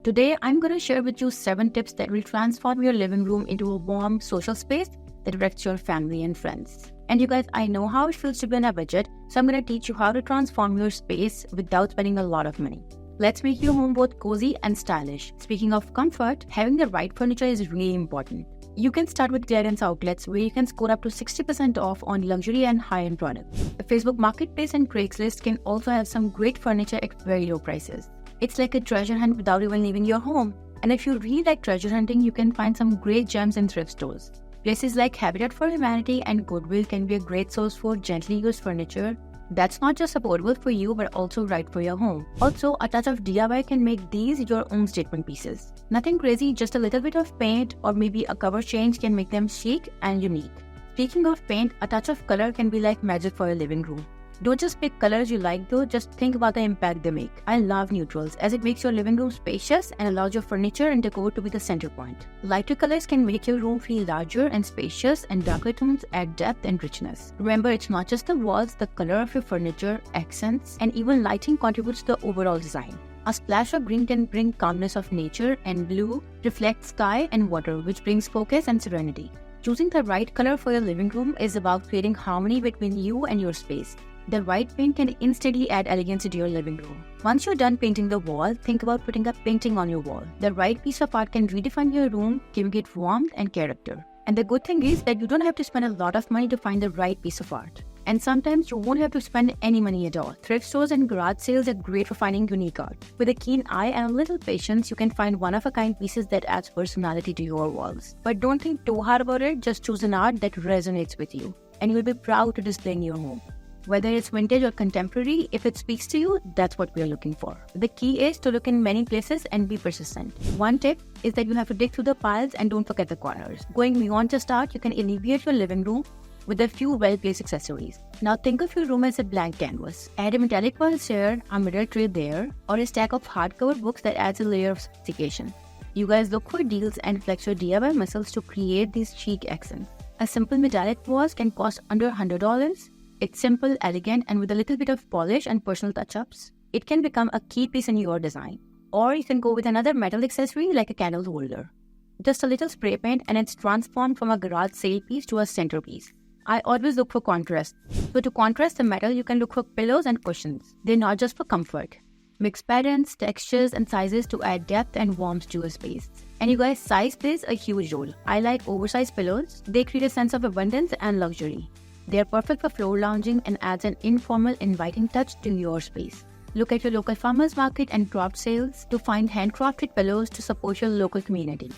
Today, I'm going to share with you 7 tips that will transform your living room into a warm social space that attracts your family and friends. And you guys, I know how it feels to be on a budget, so I'm going to teach you how to transform your space without spending a lot of money. Let's make your home both cozy and stylish. Speaking of comfort, having the right furniture is really important. You can start with clearance outlets where you can score up to 60% off on luxury and high-end products. The Facebook Marketplace and Craigslist can also have some great furniture at very low prices. It's like a treasure hunt without even leaving your home. And if you really like treasure hunting, you can find some great gems in thrift stores. Places like Habitat for Humanity and Goodwill can be a great source for gently used furniture that's not just affordable for you but also right for your home. Also, a touch of DIY can make these your own statement pieces. Nothing crazy, just a little bit of paint or maybe a cover change can make them chic and unique. Speaking of paint, a touch of color can be like magic for your living room. Don't just pick colors you like though, just think about the impact they make. I love neutrals as it makes your living room spacious and allows your furniture and decor to be the center point. Lighter colors can make your room feel larger and spacious, and darker tones add depth and richness. Remember, it's not just the walls, the color of your furniture, accents, and even lighting contributes to the overall design. A splash of green can bring calmness of nature, and blue reflects sky and water, which brings focus and serenity. Choosing the right color for your living room is about creating harmony between you and your space. The right paint can instantly add elegance to your living room. Once you're done painting the wall, think about putting a painting on your wall. The right piece of art can redefine your room, giving it warmth and character. And the good thing is that you don't have to spend a lot of money to find the right piece of art. And sometimes you won't have to spend any money at all. Thrift stores and garage sales are great for finding unique art. With a keen eye and a little patience, you can find one-of-a-kind pieces that adds personality to your walls. But don't think too hard about it, just choose an art that resonates with you, and you'll be proud to display in your home. Whether it's vintage or contemporary, if it speaks to you, that's what we're looking for. The key is to look in many places and be persistent. One tip is that you have to dig through the piles and don't forget the corners. Going beyond just art, you can alleviate your living room with a few well-placed accessories. Now think of your room as a blank canvas. Add a metallic vase here, a mirror tray there, or a stack of hardcover books that adds a layer of sophistication. You guys look for deals and flex your DIY muscles to create these chic accents. A simple metallic vase can cost under $100. It's simple, elegant, and with a little bit of polish and personal touch-ups, it can become a key piece in your design. Or you can go with another metal accessory like a candle holder. Just a little spray paint and it's transformed from a garage sale piece to a centerpiece. I always look for contrast. So to contrast the metal, you can look for pillows and cushions. They're not just for comfort. Mix patterns, textures, and sizes to add depth and warmth to a space. And you guys, size plays a huge role. I like oversized pillows. They create a sense of abundance and luxury. They are perfect for floor lounging and adds an informal, inviting touch to your space. Look at your local farmers market and craft sales to find handcrafted pillows to support your local community.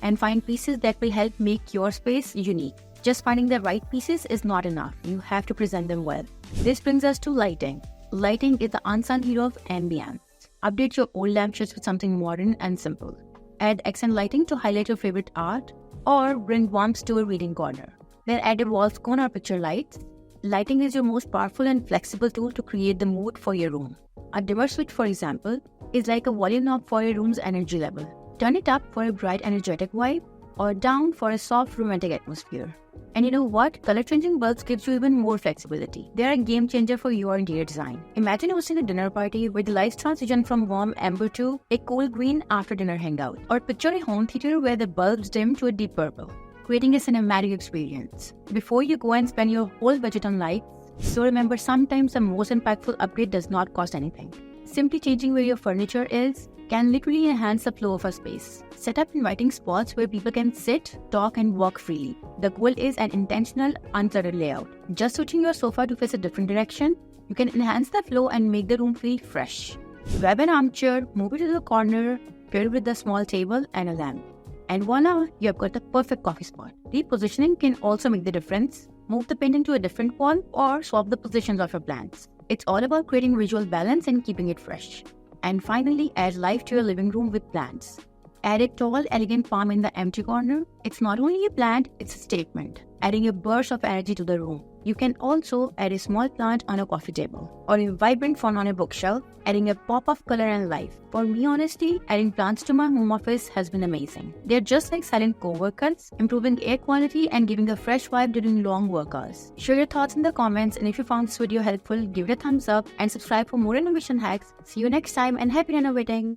And find pieces that will help make your space unique. Just finding the right pieces is not enough. You have to present them well. This brings us to lighting. Lighting is the unsung hero of ambience. Update your old lampshades with something modern and simple. Add accent lighting to highlight your favorite art, or bring warmth to a reading corner. Then add a wall cone or picture lights. Lighting is your most powerful and flexible tool to create the mood for your room. A dimmer switch, for example, is like a volume knob for your room's energy level. Turn it up for a bright, energetic vibe, or down for a soft, romantic atmosphere. And you know what? Color-changing bulbs gives you even more flexibility. They are a game changer for your interior design. Imagine hosting a dinner party where the lights transition from warm amber to a cool green after dinner hangout. Or picture a home theater where the bulbs dim to a deep purple, creating a cinematic experience. Before you go and spend your whole budget on lights, so remember, sometimes the most impactful upgrade does not cost anything. Simply changing where your furniture is can literally enhance the flow of a space. Set up inviting spots where people can sit, talk, and walk freely. The goal is an intentional, uncluttered layout. Just switching your sofa to face a different direction, you can enhance the flow and make the room feel fresh. Grab an armchair, move it to the corner, pair it with a small table and a lamp. And voila, you have got the perfect coffee spot. Repositioning can also make the difference. Move the painting to a different wall or swap the positions of your plants. It's all about creating visual balance and keeping it fresh. And finally, add life to your living room with plants. Add a tall, elegant palm in the empty corner. It's not only a plant, it's a statement, adding a burst of energy to the room. You can also add a small plant on a coffee table or a vibrant font on a bookshelf, adding a pop of color and life. For me, honestly, adding plants to my home office has been amazing. They're just like silent co-workers, improving air quality and giving a fresh vibe during long work hours. Share your thoughts in the comments, and if you found this video helpful, give it a thumbs up and subscribe for more innovation hacks. See you next time and happy renovating!